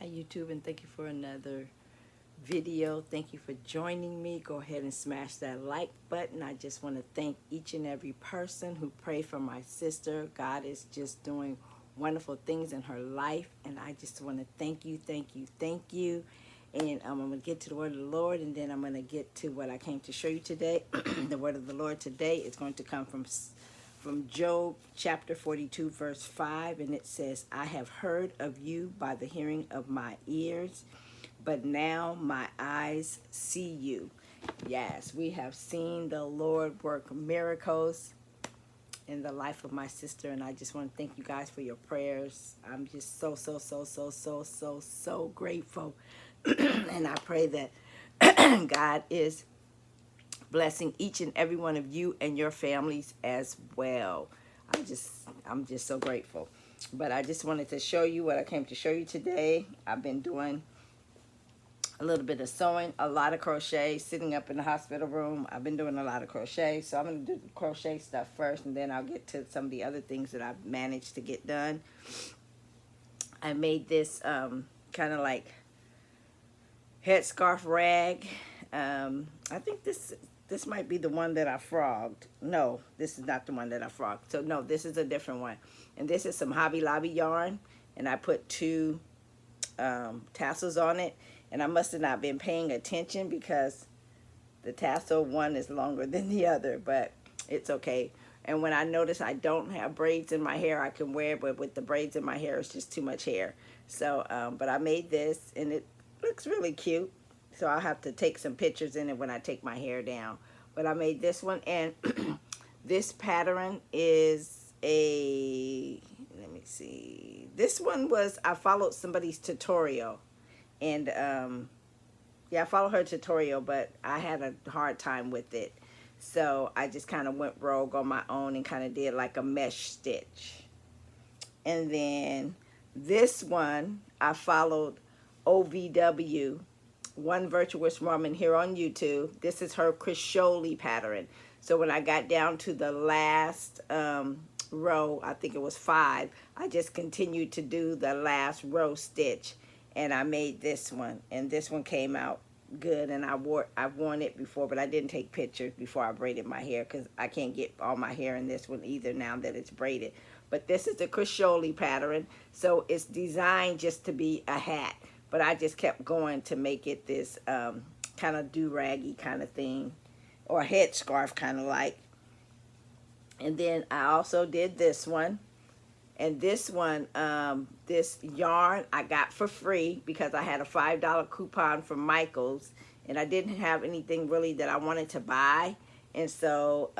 Hi YouTube, and thank you for another video. Thank you for joining me. Go ahead and smash that like button. I just want to thank each and every person who prayed for my sister. God is just doing wonderful things in her life, and I just want to thank you, thank you, thank you. And I'm going to get to the word of the Lord, and then I'm going to get to what I came to show you today. The word of the Lord today is going to come from Job chapter 42 verse 5, and it says, I have heard of you by the hearing of my ears, but now my eyes see you. Yes, we have seen the Lord work miracles in the life of my sister, and I just want to thank you guys for your prayers. I'm just so grateful. And I pray that God is blessing each and every one of you and your families as well. I'm just so grateful. But I just wanted to show you what I came to show you today. I've been doing a little bit of sewing, a lot of crochet, sitting up in the hospital room. I've been doing a lot of crochet, so I'm going to do the crochet stuff first, and then I'll get to some of the other things that I've managed to get done. I made this kind of like headscarf rag. I think this might be the one that I frogged. No, this is not the one that I frogged. So no, this is a different one. And this is some Hobby Lobby yarn, and I put two tassels on it. And I must have not been paying attention because the tassel one is longer than the other, but it's okay. And when I notice I don't have braids in my hair, I can wear it, but with the braids in my hair, it's just too much hair. So, but I made this, and it looks really cute. So I'll have to take some pictures in it when I take my hair down. But I made this one, and this pattern is let me see. This one was, I followed somebody's tutorial. And yeah, I followed her tutorial, but I had a hard time with it. So I just kind of went rogue on my own and kind of did like a mesh stitch. And then this one, I followed OVW, One Virtuous Woman, here on YouTube. This is her crochet pattern. So when I got down to the last row, I think it was 5, I just continued to do the last row stitch. And I made this one, and this one came out good, and I've worn it before, but I didn't take pictures before I braided my hair because I can't get all my hair in this one either now that it's braided. But this is the crochet pattern, so it's designed just to be a hat, but I just kept going to make it this kind of do-raggy kind of thing, or a headscarf kind of like. And then I also did this one. And this one, this yarn I got for free because I had a $5 coupon from Michael's, and I didn't have anything really that I wanted to buy. And so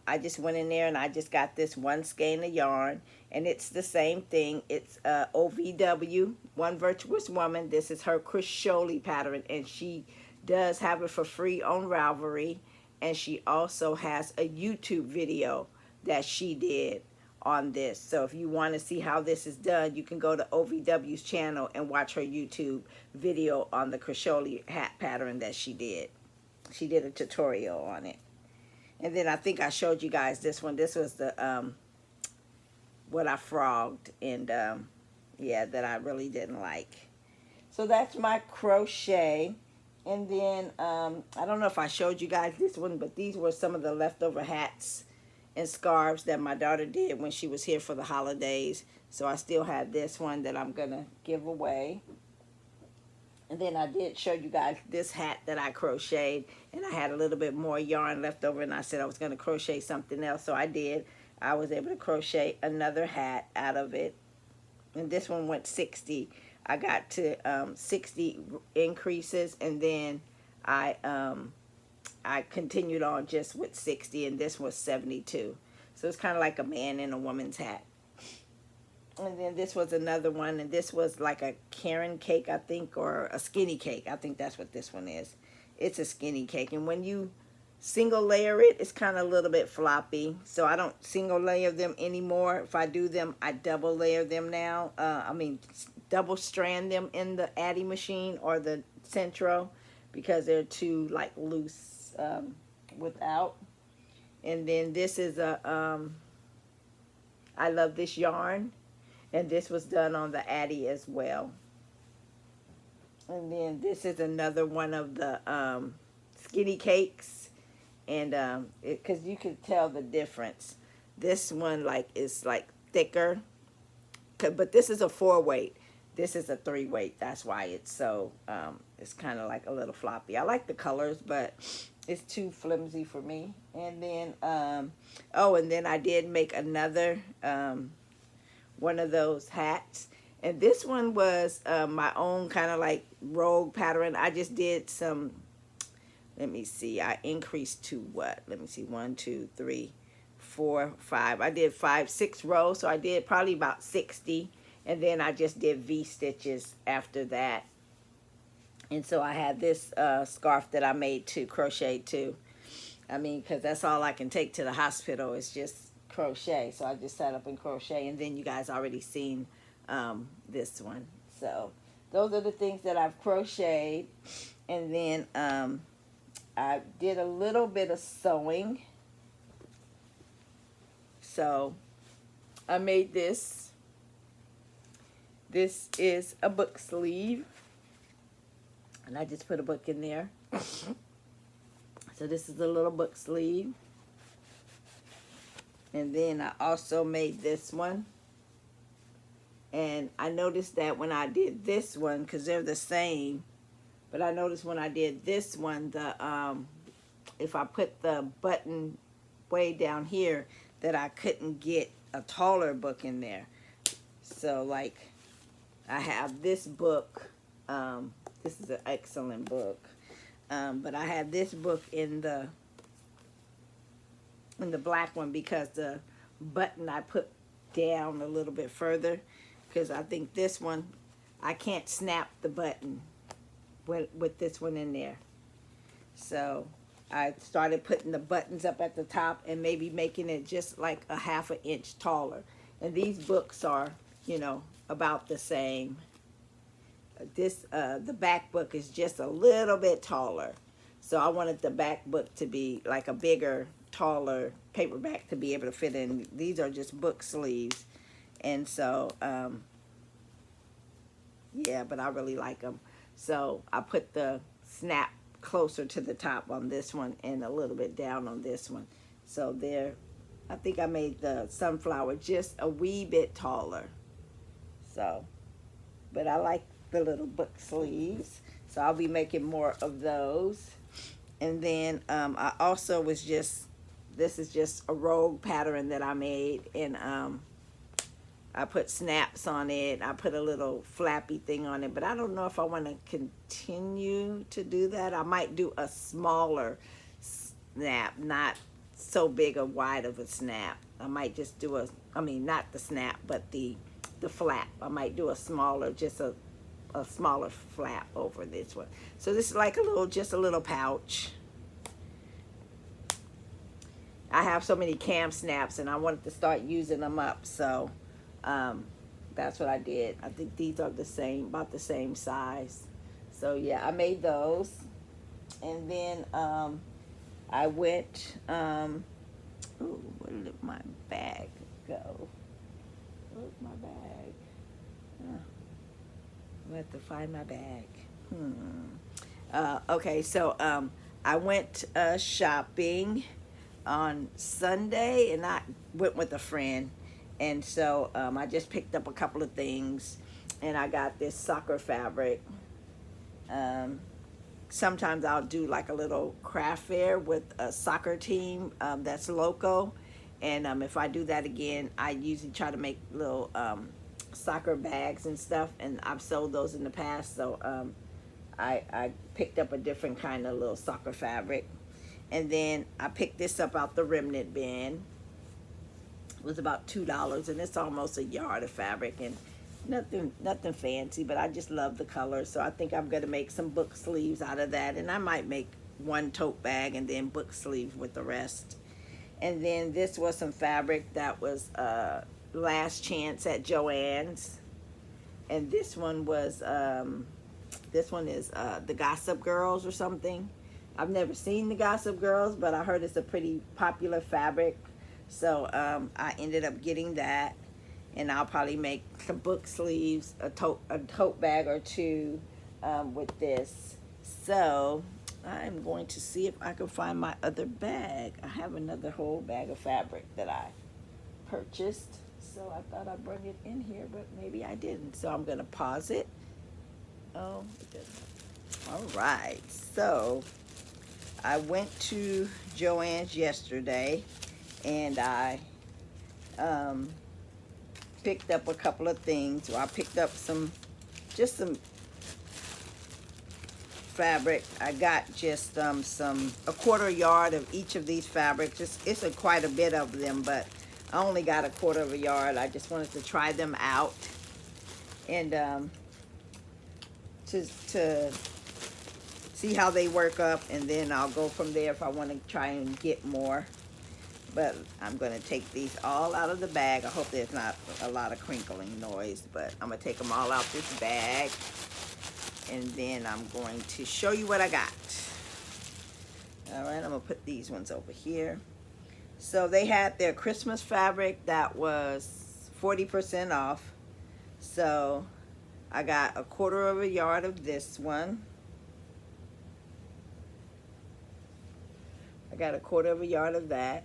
I just went in there and I just got this one skein of yarn, and it's the same thing. It's OVW, One Virtuous Woman. This is her crochet pattern, and she does have it for free on Ravelry, and she also has a YouTube video that she did on this. So if you want to see how this is done, you can go to OVW's channel and watch her YouTube video on the crochet hat pattern that she did. She did a tutorial on it. And then I think I showed you guys this one. This was the what I frogged, and yeah, that I really didn't like. So that's my crochet. And then I don't know if I showed you guys this one, but these were some of the leftover hats and scarves that my daughter did when she was here for the holidays. So I still have this one that I'm gonna give away. And then I did show you guys this hat that I crocheted, and I had a little bit more yarn left over, and I said I was gonna crochet something else, so I did. I was able to crochet another hat out of it, and this one went 60. I got to 60 increases, and then I continued on just with 60, and this was 72. So it's kind of like a man and a woman's hat. And then this was another one, and this was like a Karen cake, I think, or a skinny cake. I think that's what this one is. It's a skinny cake, and when you single layer it, it's kind of a little bit floppy. So I don't single layer them anymore. If I do them, I double layer them now. Double strand them in the Addy machine or the Centro because they're too like loose without. And then this is a I love this yarn, and this was done on the Addy as well. And then this is another one of the skinny cakes. And because you can tell the difference. This one like is like thicker. But this is a 4-weight. This is a 3-weight. That's why it's so, it's kind of like a little floppy. I like the colors, but it's too flimsy for me. And then, oh, and then I did make another one of those hats. And this one was my own kind of like rogue pattern. I just did some, let me see, I increased to what? Let me see, 1, 2, 3, 4, 5. I did 5, 6 rows, so I did probably about 60. And then I just did V stitches after that. And so I had this scarf that I made to crochet too. I mean, because that's all I can take to the hospital is just crochet. So I just sat up and crochet, and then you guys already seen this one. So those are the things that I've crocheted. And then I did a little bit of sewing. So I made this. This is a book sleeve. And I just put a book in there. So this is a little book sleeve. And then I also made this one. And I noticed that when I did this one, because they're the same, but I noticed when I did this one, the if I put the button way down here, that I couldn't get a taller book in there. So like I have this book. This is an excellent book. But I have this book in the black one because the button I put down a little bit further, because I think this one I can't snap the button with this one in there. So I started putting the buttons up at the top and maybe making it just like a 1/2 inch taller. And these books are, you know, about the same. This the back book is just a little bit taller. So I wanted the back book to be like a bigger, taller paperback to be able to fit in. These are just book sleeves. And so, yeah, but I really like them. So I put the snap closer to the top on this one and a little bit down on this one. So there, I think I made the sunflower just a wee bit taller. So, but I like the little book sleeves. So I'll be making more of those. And then I also was just, this is just a rogue pattern that I made. And I put snaps on it. I put a little flappy thing on it. But I don't know if I want to continue to do that. I might do a smaller snap, not so big or wide of a snap. I might just do a, I mean, not the snap, but the flap. I might do a smaller, just a smaller flap over this one. So this is like a little, just a little pouch. I have so many cam snaps and I wanted to start using them up. So that's what I did. I think these are the same, about the same size. So yeah, I made those. And then I went, ooh, where did my bag go? Where's my bag? I have to find my bag. Okay, so I went shopping on Sunday, and I went with a friend. And so I just picked up a couple of things, and I got this soccer fabric. Sometimes I'll do like a little craft fair with a soccer team that's local. And if I do that again, I usually try to make little soccer bags and stuff, and I've sold those in the past. So I picked up a different kind of little soccer fabric. And then I picked this up out the remnant bin. It was about $2, and it's almost a yard of fabric, and nothing fancy, but I just love the color. So I think I'm gonna make some book sleeves out of that, and I might make one tote bag and then book sleeves with the rest. And then this was some fabric that was Last Chance at Joann's, and this one was the Gossip Girls or something. I've never seen the Gossip Girls, but I heard it's a pretty popular fabric. So I ended up getting that, and I'll probably make some book sleeves, a tote bag or two, with this. So I'm going to see if I can find my other bag. I have another whole bag of fabric that I purchased. So I thought I'd bring it in here, but maybe I didn't. So I'm going to pause it. Oh, it didn't. All right. So I went to Joann's yesterday and I picked up a couple of things. So I picked up just some fabric. I got just a quarter yard of each of these fabrics. It's quite a bit of them, but I only got a quarter of a yard. I just wanted to try them out and to see how they work up, and then I'll go from there if I want to try and get more. But I'm going to take these all out of the bag. I hope there's not a lot of crinkling noise, but I'm going to take them all out this bag. And then I'm going to show you what I got. All right, I'm going to put these ones over here. So they had their Christmas fabric that was 40% off. So I got a quarter of a yard of this one. I got a quarter of a yard of that.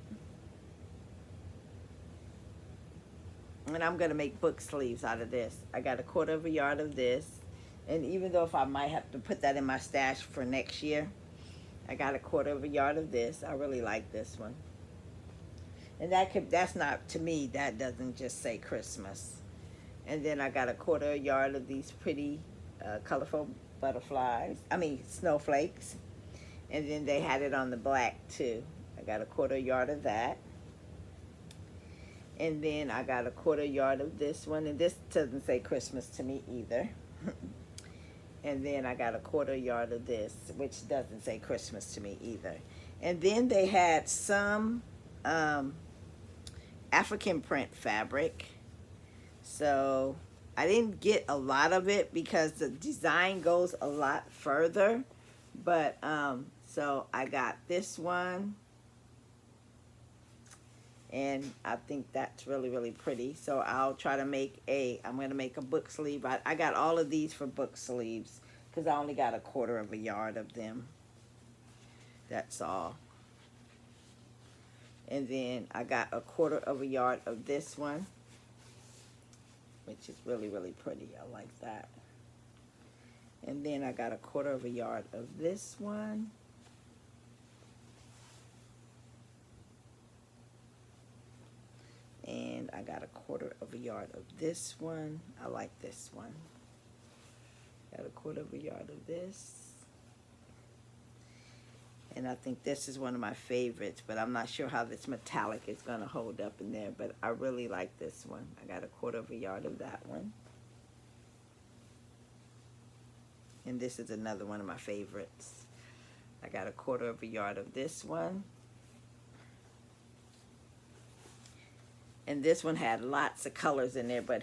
And I'm going to make book sleeves out of this. I got a quarter of a yard of this. And even though if I might have to put that in my stash for next year, I got a quarter of a yard of this. I really like this one. And that's not, to me, that doesn't just say Christmas. And then I got a quarter of a yard of these pretty colorful snowflakes. And then they had it on the black too. I got a quarter yard of that. And then I got a quarter yard of this one. And this doesn't say Christmas to me either. And then I got a quarter yard of this, which doesn't say Christmas to me either. And then they had some African print fabric. So I didn't get a lot of it because the design goes a lot further. But so I got this one. And I think that's really, really pretty. So I'll try to I'm going to make a book sleeve. I got all of these for book sleeves because I only got a quarter of a yard of them. That's all. And then I got a quarter of a yard of this one, which is really, really pretty. I like that. And then I got a quarter of a yard of this one. And I got a quarter of a yard of this one. I like this one. Got a quarter of a yard of this. And I think this is one of my favorites, but I'm not sure how this metallic is going to hold up in there, but I really like this one. I got a quarter of a yard of that one. And this is another one of my favorites. I got a quarter of a yard of this one. And this one had lots of colors in there, but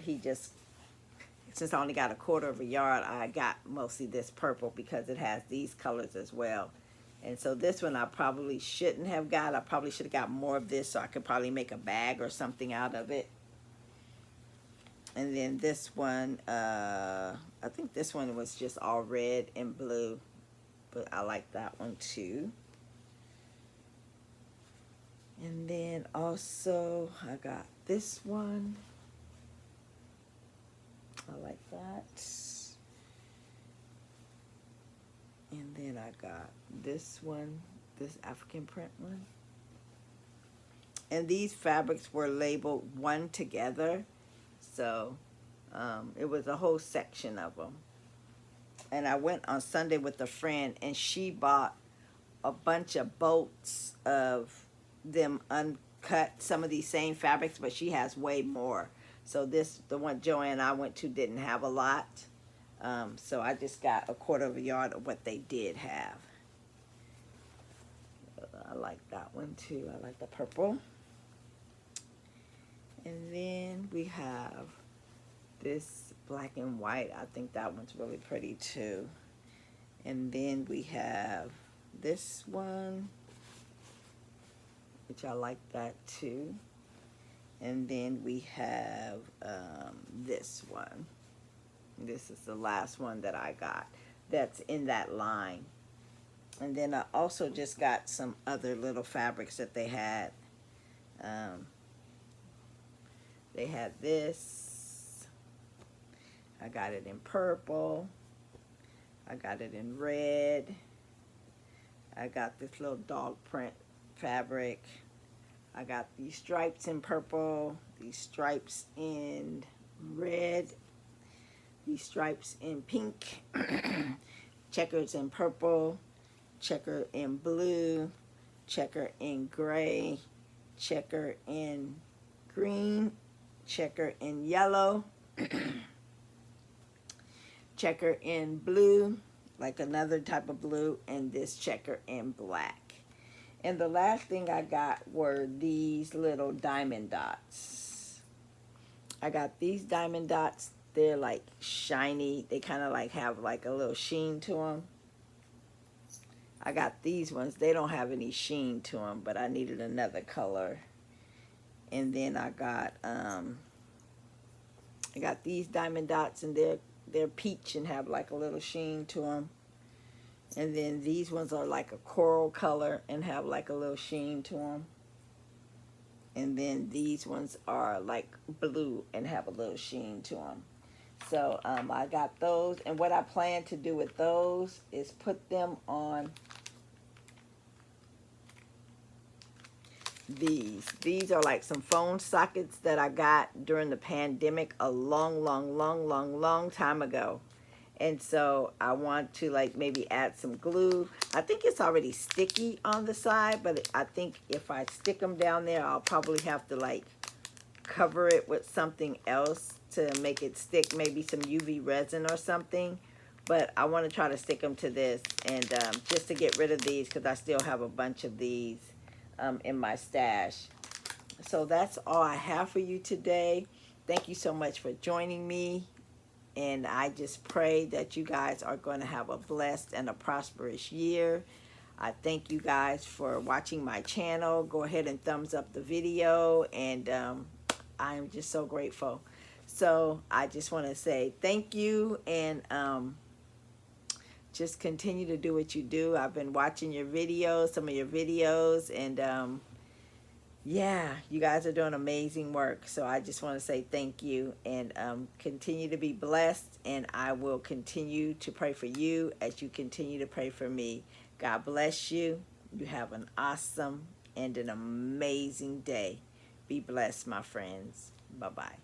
since I only got a quarter of a yard, I got mostly this purple because it has these colors as well. And so this one I probably shouldn't have got. I probably should have got more of this so I could probably make a bag or something out of it. And then this one, I think this one was just all red and blue, but I like that one too. And then also I got this one. I like that. And then I got this one, this African print one. And these fabrics were labeled one together. So it was a whole section of them. And I went on Sunday with a friend and she bought a bunch of bolts of them uncut, some of these same fabrics, but she has way more. So the one Joanne I went to didn't have a lot. So I just got a quarter of a yard of what they did have. I like that one too. I like the purple. And then we have this black and white. I think that one's really pretty too. And then we have this one, which I like that too. And then we have this one. This is the last one that I got. that's in that line. And then I also just got some other little fabrics that they had. They had this. I got it in purple. I got it in red. I got this little dog print fabric. I got these stripes in purple, these stripes in red, these stripes in pink, checkers in purple, checker in blue, checker in gray, checker in green, checker in yellow, checker in blue, like another type of blue, and this checker in black. And the last thing I got were these little diamond dots. I got these diamond dots. They're like shiny. They kind of like have like a little sheen to them. I got these ones. They don't have any sheen to them, but I needed another color. And then I got these diamond dots, and they're peach and have like a little sheen to them. And then these ones are like a coral color and have like a little sheen to them. And then these ones are like blue and have a little sheen to them. So I got those. And what I plan to do with those is put them on these. These are like some phone sockets that I got during the pandemic a long time ago. And so I want to like maybe add some glue. I think it's already sticky on the side, but I think if I stick them down there, I'll probably have to like cover it with something else to make it stick, maybe some UV resin or something. But I want to try to stick them to this, and just to get rid of these, because I still have a bunch of these in my stash. So that's all I have for you today. Thank you so much for joining me. And I just pray that you guys are going to have a blessed and a prosperous year. I thank you guys for watching my channel. Go ahead and thumbs up the video. And I am just so grateful. So I just want to say thank you. And just continue to do what you do. I've been watching your videos, some of your videos. And yeah, you guys are doing amazing work. So I just want to say thank you, and continue to be blessed. And I will continue to pray for you as you continue to pray for me. God bless you. You have an awesome and an amazing day. Be blessed, my friends. Bye-bye.